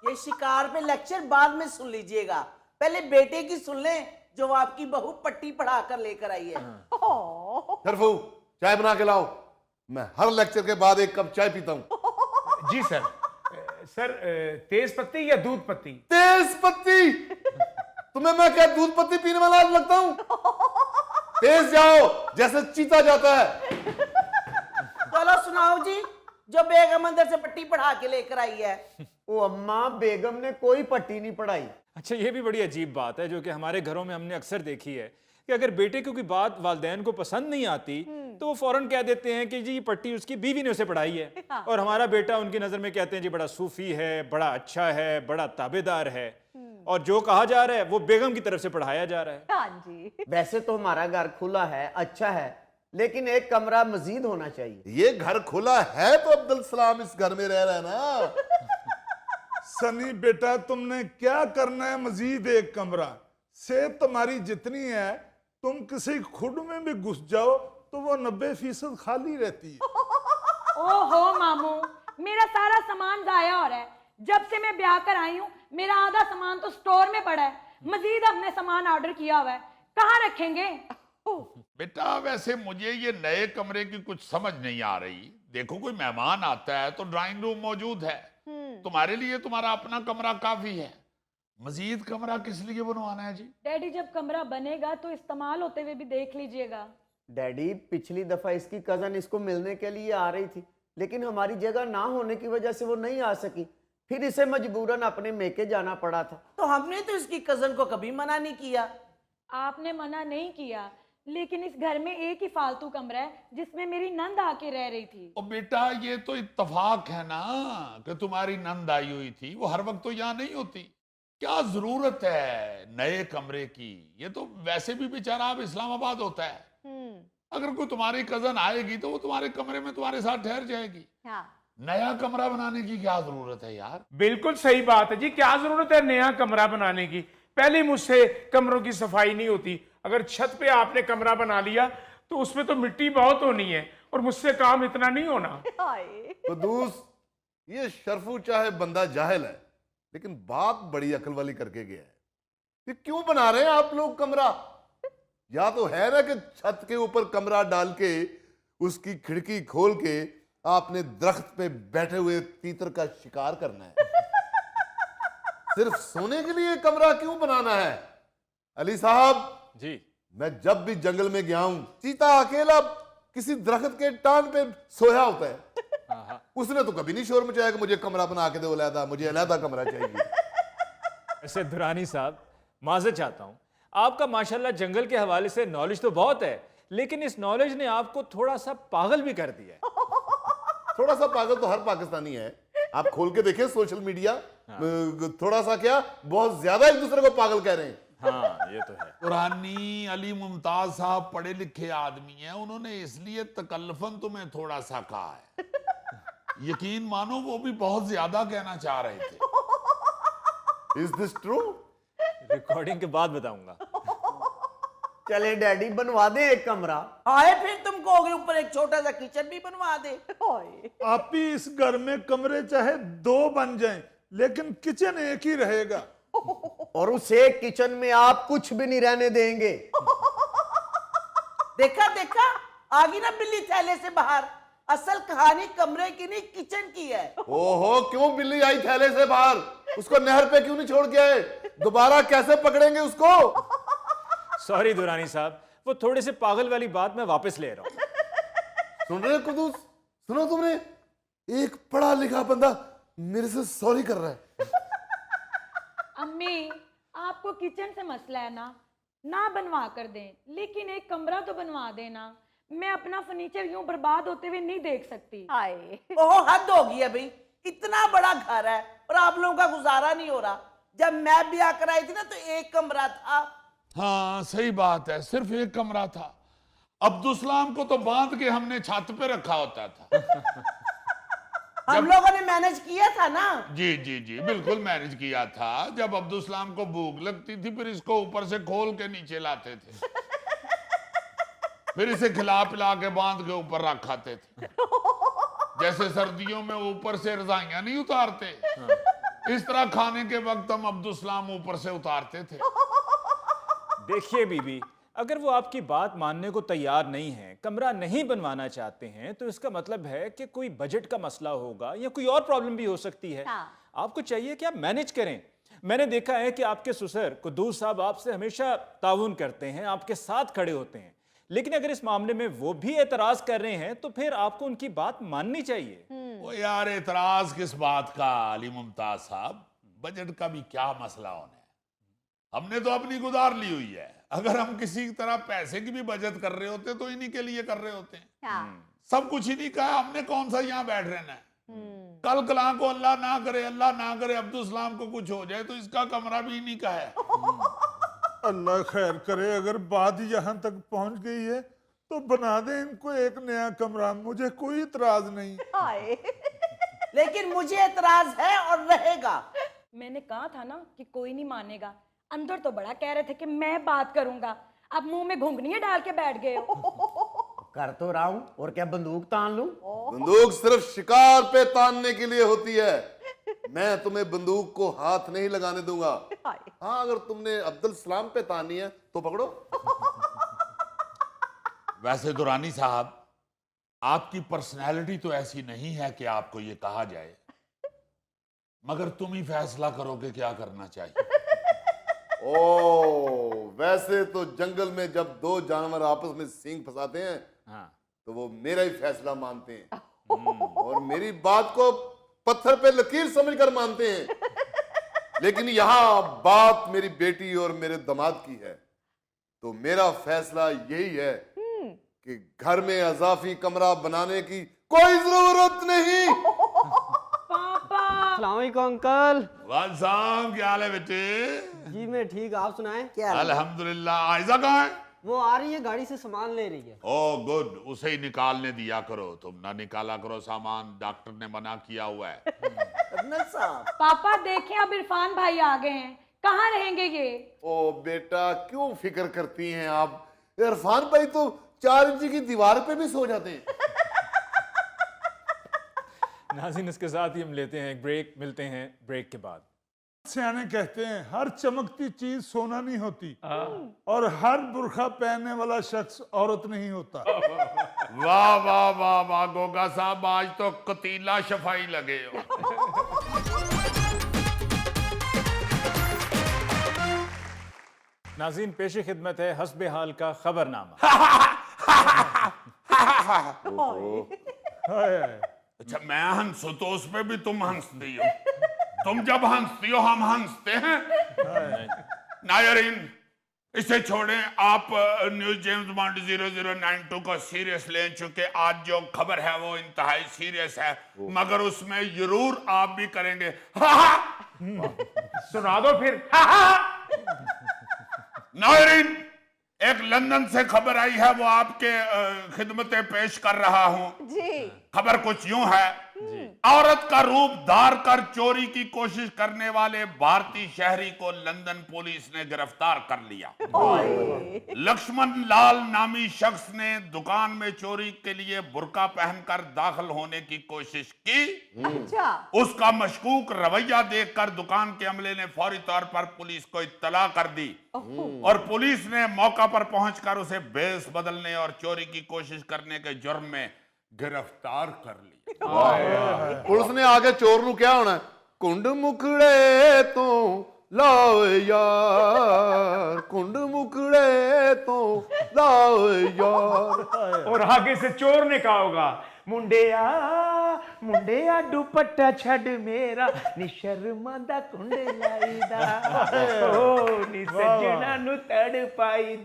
ये शिकार पे लेक्चर बाद में सुन लीजिएगा, पहले बेटे की सुन लें जो आपकी बहू पट्टी पढ़ा कर लेकर आई है। शरफू चाय बना के लाओ, मैं हर लेक्चर के बाद एक कप चाय पीता हूं। जी सर। सर तेज पत्ती या दूध पत्ती? तेज पत्ती। तुम्हें मैं क्या दूध पत्ती पीने वाला लगता हूं? तेज जाओ जैसे चीता जाता है। चलो सुनाओ जी, जो बेगम अंदर से पट्टी पढ़ा के लेकर आई है। वो अम्मा बेगम ने कोई पट्टी नहीं पढ़ाई। अच्छा, ये भी बड़ी अजीब बात है जो कि हमारे घरों में हमने अक्सर देखी है कि अगर बेटे को कोई बात वालिदैन को पसंद नहीं आती तो वो फौरन कह देते हैं कि जी ये पट्टी उसकी बीवी ने उसे पढ़ाई है। और हमारा बेटा उनकी नजर में कहते हैं जी बड़ा सूफी है, बड़ा अच्छा है, बड़ा ताबेदार है, और जो कहा जा रहा है वो बेगम की तरफ से पढ़ाया जा रहा है। हाँ जी। वैसे तो हमारा घर खुला है, अच्छा है, लेकिन एक कमरा मजीद होना चाहिए। ये घर खुला है तो अब्दुल सलाम इस घर में रह रहा है ना। सनी बेटा, तुमने क्या करना है मजीद एक कमरा? सेहत तुम्हारी जितनी है, तुम किसी खुड में भी घुस जाओ तो वो 90% खाली रहती है। ओहो मामू, मेरा सारा सामान जाया हो रहा है। जब से मैं ब्याह कर आई हूँ मेरा आधा सामान तो स्टोर में पड़ा है, मजीद हमने सामान ऑर्डर किया हुआ है, कहाँ रखेंगे? बेटा वैसे मुझे ये नए कमरे की कुछ समझ नहीं आ रही। देखो कोई मेहमान आता है तो ड्राइंग रूम मौजूद है, तुम्हारे लिए तुम्हारा अपना कमरा काफी है, मजीद कमरा किस लिए बनवाना है जी? डैडी जब कमरा बनेगा तो इस्तेमाल होते हुए भी देख लीजिएगा। डैडी पिछली दफा इसकी कजन इसको मिलने के लिए आ रही थी, लेकिन हमारी जगह ना होने की वजह से वो नहीं आ सकी, फिर इसे मजबूरन अपने मेके जाना पड़ा था। तो हमने तो इसकी कजन को कभी मना नहीं किया। आपने मना नहीं किया, लेकिन इस घर में एक ही फालतू कमरा है जिसमें मेरी नंद आके रह रही थी। ओ बेटा ये तो इत्तेफाक है ना कि तुम्हारी नंद आई हुई थी, वो हर वक्त तो यहाँ नहीं होती। क्या जरूरत है नए कमरे की? ये तो वैसे भी बेचारा अब इस्लामाबाद होता है। अगर कोई तुम्हारी कजन आएगी तो वो तुम्हारे कमरे में तुम्हारे साथ ठहर जाएगी। हाँ। नया कमरा बनाने की क्या जरूरत है यार? बिल्कुल सही बात है जी, क्या जरूरत है नया कमरा बनाने की? पहले मुझसे कमरों की सफाई नहीं होती। अगर छत पे आपने कमरा बना लिया तो उसमें तो मिट्टी बहुत होनी है और मुझसे काम इतना नहीं होना। कुदूस, ये शरफू चाहे बंदा जाहिल है लेकिन बात बड़ी अकल वाली करके गया है। ये क्यों बना रहे हैं आप लोग कमरा? या तो है ना कि छत के ऊपर कमरा डाल के उसकी खिड़की खोल के आपने दरख्त पे बैठे हुए तीतर का शिकार करना है। सिर्फ सोने के लिए कमरा क्यों बनाना है? अली साहब जी, मैं जब भी जंगल में गया हूं चीता अकेला किसी दरख्त के टान पे सोया होता है। उसने तो कभी नहीं शोर मचाया कि मुझे कमरा बना के दो अलहदा, मुझे अलहदा कमरा चाहिए। ऐसे दुरानी साहब माजरत चाहता हूँ, आपका माशाल्लाह जंगल के हवाले से नॉलेज तो बहुत है, लेकिन इस नॉलेज ने आपको थोड़ा सा पागल भी कर दिया है। थोड़ा सा पागल तो हर पाकिस्तानी है। आप खोल के देखें सोशल मीडिया, थोड़ा सा क्या बहुत ज्यादा एक दूसरे को पागल कह रहे हैं। हाँ ये तो है। पुरानी अली मुमताज साहब पढ़े लिखे आदमी हैं, उन्होंने इसलिए तकल्लफन तुम्हें थोड़ा सा कहा है। यकीन मानो वो भी बहुत ज्यादा कहना चाह रहे थे। Is this true? रिकॉर्डिंग के बाद बताऊंगा। चले डैडी बनवा दे एक कमरा। आए फिर तुम कहोगे ऊपर एक छोटा सा किचन भी बनवा दे। आप ही इस घर में कमरे चाहे 2 बन जाएं, लेकिन किचन एक ही रहेगा। और उस एक किचन में आप कुछ भी नहीं रहने देंगे। देखा देखा, आ गई ना बिल्ली थैले से बाहर। असल कहानी कमरे की नहीं किचन की है। ओहो, क्यों बिल्ली आई थैले से बाहर? उसको नहर पे क्यों नहीं छोड़ के आए? दोबारा कैसे पकड़ेंगे उसको? सॉरी दुरानी साहब, वो थोड़े से पागल वाली बात मैं वापस ले रहा हूँ। सुन रहे हो कुदूस? सुनो तुमने, एक पढ़ा लिखा बंदा मेरे से सॉरी कर रहा है। अम्मी आपको किचन से मसला है ना बनवा कर दें, लेकिन एक कमरा तो बनवा देना। मैं अपना फर्नीचर यूं बर्बाद होते हुए नहीं देख सकती। हाय ओहो, हद हो गई है भाई। इतना बड़ा घर है और आप लोगों का गुजारा नहीं हो रहा। जब मैं ब्याह कराई थी ना तो एक कमरा था। हाँ सही बात है, सिर्फ एक कमरा था। अब्दुल सलाम को तो बांध के हमने छत पे रखा होता था। हम लोगों ने मैनेज किया था ना। जी जी जी बिल्कुल मैनेज किया था। जब अब्दुल सलाम को भूख लगती थी फिर इसको ऊपर से खोल के नीचे लाते थे, फिर इसे खिला पिला के बांध के ऊपर रख खाते थे। जैसे सर्दियों में ऊपर से रजाइयां नहीं उतारते, इस तरह खाने के वक्त हम अब्दुल सलाम ऊपर से उतारते थे। देखिए बीबी, अगर वो आपकी बात मानने को तैयार नहीं है, कमरा नहीं बनवाना चाहते हैं, तो इसका मतलब है कि कोई बजट का मसला होगा या कोई और प्रॉब्लम भी हो सकती है। आपको चाहिए कि आप मैनेज करें। मैंने देखा है कि आपके ससुर कुद्दूस साहब आपसे हमेशा ताउन करते हैं, आपके साथ खड़े होते हैं, लेकिन अगर इस मामले में वो भी एतराज कर रहे हैं तो फिर आपको उनकी बात माननी चाहिए। वो यार एतराज किस बात का अली मुमताज साहब, बजट का भी क्या मसला होना है, हमने तो अपनी गुजार ली हुई है। अगर हम किसी तरह पैसे की भी बचत कर रहे होते तो इन्हीं के लिए कर रहे होते हैं। सब कुछ इन्हीं का है, हमने कौन सा यहाँ बैठ रहना है। कल कला को अल्लाह ना करे अब्दुल सलाम को कुछ हो जाए तो इसका कमरा भी इन्हीं का है। अल्लाह खैर करे, अगर बात यहाँ तक पहुंच गई है तो बना दे इनको एक नया कमरा, मुझे कोई इतराज नहीं। लेकिन मुझे एतराज है और रहेगा। मैंने कहा था ना कि कोई नहीं मानेगा, अंदर तो बड़ा कह रहे थे कि मैं बात करूंगा, अब मुंह में घुंघनियां डाल के बैठ गए हो। कर तो रहा हूं, और क्या बंदूक तान लूं? बंदूक सिर्फ शिकार पे तानने के लिए होती है। मैं तुम्हें बंदूक को हाथ नहीं लगाने दूंगा। हाँ, अगर तुमने अब्दुल सलाम पे तानी है तो पकड़ो। वैसे दुरानी साहब, आपकी पर्सनैलिटी तो ऐसी नहीं है कि आपको ये कहा जाए, मगर तुम ही फैसला करोगे क्या करना चाहिए। ओ, वैसे तो जंगल में जब दो जानवर आपस में सींग फंसाते हैं, हाँ, तो वो मेरा ही फैसला मानते हैं और मेरी बात को पत्थर पे लकीर समझकर मानते हैं। लेकिन यहाँ बात मेरी बेटी और मेरे दामाद की है, तो मेरा फैसला यही है कि घर में अजाफी कमरा बनाने की कोई जरूरत नहीं। अस्सलामुअलैकुम अंकल। वाल साहब, क्या हाल है बेटे? जी मैं ठीक, आप सुनाएं? क्या अल्हम्दुलिल्लाह। आयजा कहाँ है? वो आ रही है, गाड़ी से सामान ले रही है। ओ गुड, उसे ही निकालने दिया करो, तुम ना निकाला करो सामान, डॉक्टर ने मना किया हुआ है। कर्नल साहब, पापा देखें अब इरफान भाई आ गए हैं, कहाँ रहेंगे ये? ओ बेटा, क्यों फिक्र करती हैं आप? इरफान भाई तो 4 इंच की दीवार पे भी सो जाते हैं। नाज़रीन, इसके साथ ही हम लेते हैं एक ब्रेक, मिलते हैं ब्रेक के बाद। सियाने कहते हैं हर चमकती चीज सोना नहीं होती और हर बुरखा पहनने वाला शख्स औरत नहीं होता। वाह वाह वाह वाह गोगा साहब, आज तो कतीला शफाई लगे हो। नाज़रीन, पेश खिदमत है हस्बे हाल का खबरनामा। अच्छा, मैं हंसू तो उस पे भी तुम हंसती हो। तुम जब हंसती हो हम हंसते हैं। नायरीन, इसे छोड़ें, आप न्यूज जेम्स बॉन्ड 0092 को सीरियस ले चुके। आज जो खबर है वो इंतहाई सीरियस है, मगर उसमें जरूर आप भी करेंगे। सुना दो फिर। नायरीन, एक लंदन से खबर आई है, वो आपके खिदमतें पेश कर रहा हूं। जी। खबर कुछ यूं है, औरत का रूप धार कर चोरी की कोशिश करने वाले भारतीय शहरी को लंदन पुलिस ने गिरफ्तार कर लिया। लक्ष्मण लाल नामी शख्स ने दुकान में चोरी के लिए बुर्का पहनकर दाखिल होने की कोशिश की। अच्छा। उसका मशकूक रवैया देखकर दुकान के अमले ने फौरी तौर पर पुलिस को इत्तला कर दी और पुलिस ने मौका पर पहुंचकर उसे भेष बदलने और चोरी की कोशिश करने के जुर्म में गिरफ्तार कर लिया। पुलिस ने आगे चोर नू क्या होना, कुंड मुखड़े तो लाओ यार, कुंड मुखड़े तो लाओ यार। और आगे से चोर ने कहा होगा, मुंडिया मुंडिया दुपट्टा छड़ मेरा निशर्मा दा कुंड लाईदा, ओ नी सजना नु तड़ पाईदा।